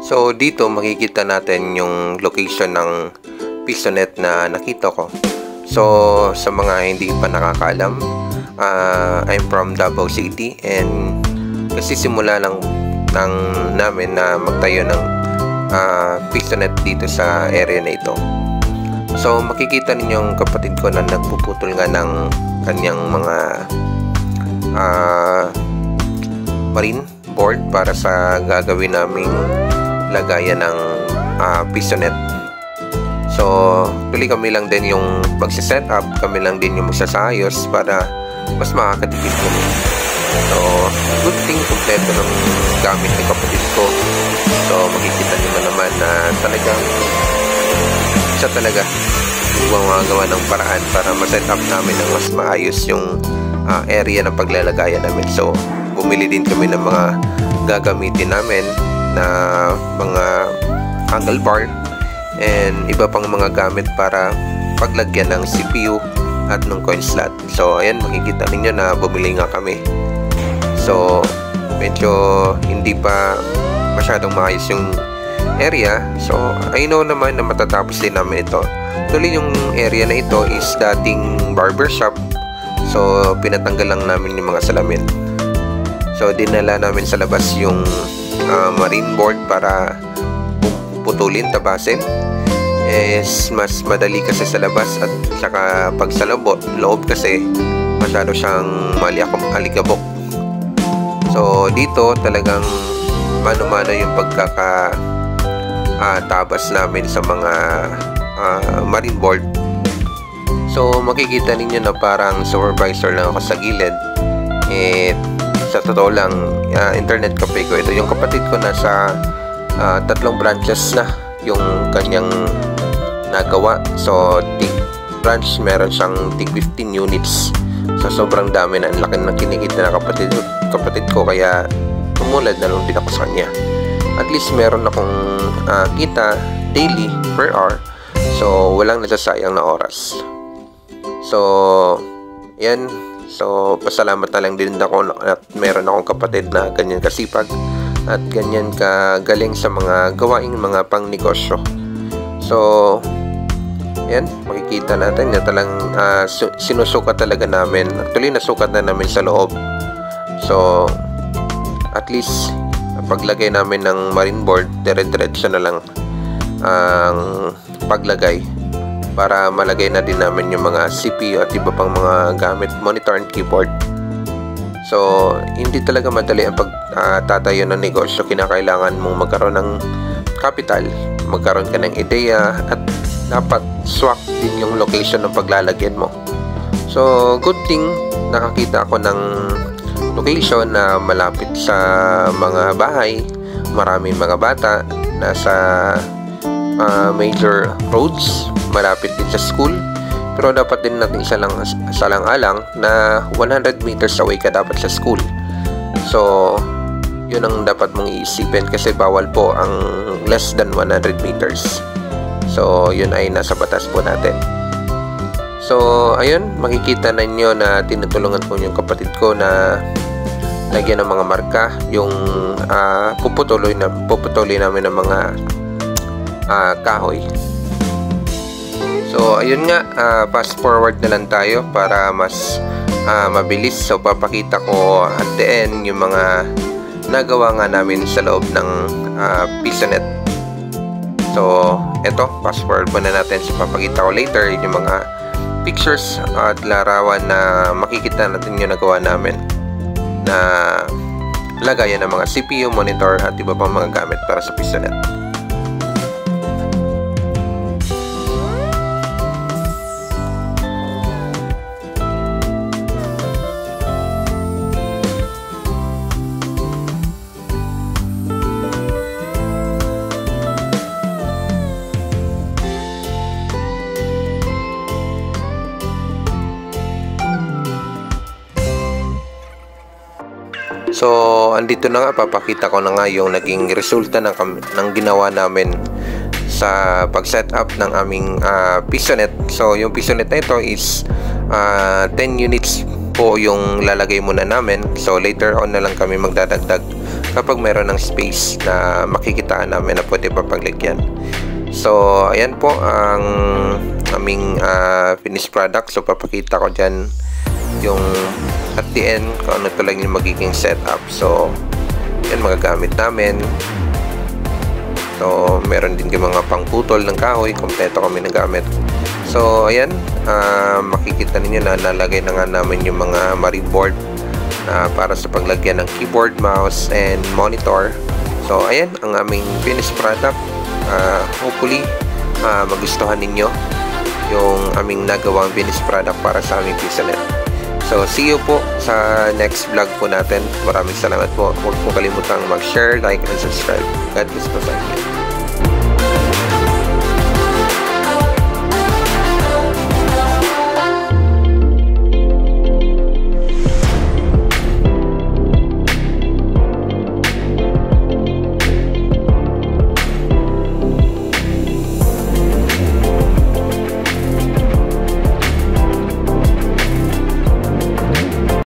So dito makikita natin yung location ng PisoNet na nakita ko. So sa mga hindi pa nakakaalam, I'm from Davao City, and kasi simula lang namin na magtayo ng PisoNet dito sa area na ito. So makikita ninyo yung kapatid ko na nagpuputol nga ng kanyang mga marine board para sa gagawin naming lagayan ng PisoNet. So tuloy kami lang din yung magsiset up, kami lang din yung magsasayos para mas makakatipid kami. So good thing kompleto ng gamit ng kapatid ko. So makikita nyo naman na talagang siya talaga gumagawa ng paraan para ma-set up namin ng mas maayos yung area ng paglalagayan namin. So bumili din kami ng mga gagamitin namin na mga angle bar and iba pang mga gamit para paglagyan ng CPU at ng coin slot. So ayan, makikita ninyo na bumili nga kami. So medyo hindi pa masyadong maayos yung area. So I know naman na matatapos din namin ito. Actually yung area na ito is dating barber shop. So pinatanggal lang namin yung mga salamin. So dinala namin sa labas yung marine board para putulin, tabasin. Is mas madali kasi sa labas, at saka pag sa loob kasi masyado siyang alikabok. So dito talagang mano-mano yung tabas namin sa mga marine board. So makikita ninyo na parang supervisor lang ako sa gilid. Sa totoo lang, internet cafe ko ito. Yung kapatid ko nasa 3 branches na yung kanyang nagawa. So tig branch meron siyang tig 15 units. So sobrang dami na, ang laki ng kinikita na kapatid ko, kaya tumulad na lang din ako sa kanya. At least meron akong kita daily per hour. So walang nasasayang na oras. So yan. So pasalamat na lang din ako at meron akong kapatid na ganyan kasipag at ganyan kagaling sa mga gawaing mga pang negosyo. So yan, makikita natin na talang sinusukat talaga namin. Actually nasukat na namin sa loob. So at least paglagay namin ng marine board, dire-diretso na lang ang paglagay para malagay na din namin yung mga CPU at iba pang mga gamit, monitor and keyboard. So hindi talaga madali ang pagtatayo ng negosyo. Kinakailangan mong magkaroon ng capital, magkaroon ka ng ideya, at dapat swak din yung location ng paglalagyan mo. So good thing nakakita ako ng location na malapit sa mga bahay, maraming mga bata, nasa major roads, malapit din sa school. Pero dapat din natin salang-alang na 100 meters away ka dapat sa school. So yun ang dapat mong iisipin, kasi bawal po ang less than 100 meters. So yun ay nasa batas po natin. So ayun, makikita ninyo na tinutulungan ko yung kapatid ko na lagyan ng mga marka yung puputuloy namin ng mga kahoy. So ayun nga, fast forward na lang tayo para mas mabilis. So papakita ko at the end yung mga nagawa nga namin sa loob ng PisoNet. So eto, fast forward muna natin. So papakita ko later yung mga pictures at larawan na makikita natin yung nagawa namin na lagayan ng mga CPU, monitor at iba pang mga gamit para sa PisoNet. So andito na nga, papakita ko na nga yung naging resulta ng ginawa namin sa pag-set up ng aming PisoNet. So yung PisoNet na ito is 10 units po yung lalagay muna namin. So later on na lang kami magdadagdag kapag meron ng space na makikitaan namin na pwede pa paglagyan. So ayan po ang aming finished product. So papakita ko dyan yung at the end kung ano talaga yung magiging setup. So yan magagamit namin. So meron din yung mga pangputol ng kahoy, kompleto kami ng gamit. So ayan, makikita ninyo na nalagay na nga namin yung mga marine board para sa paglagyan ng keyboard, mouse, and monitor. So ayan ang aming finished product. Hopefully magustuhan ninyo yung aming nagawang finished product para sa aming PixelNet. So see you po sa next vlog po natin. Maraming salamat po. Huwag po kalimutang mag-share, like, and subscribe. God bless po sa inyo.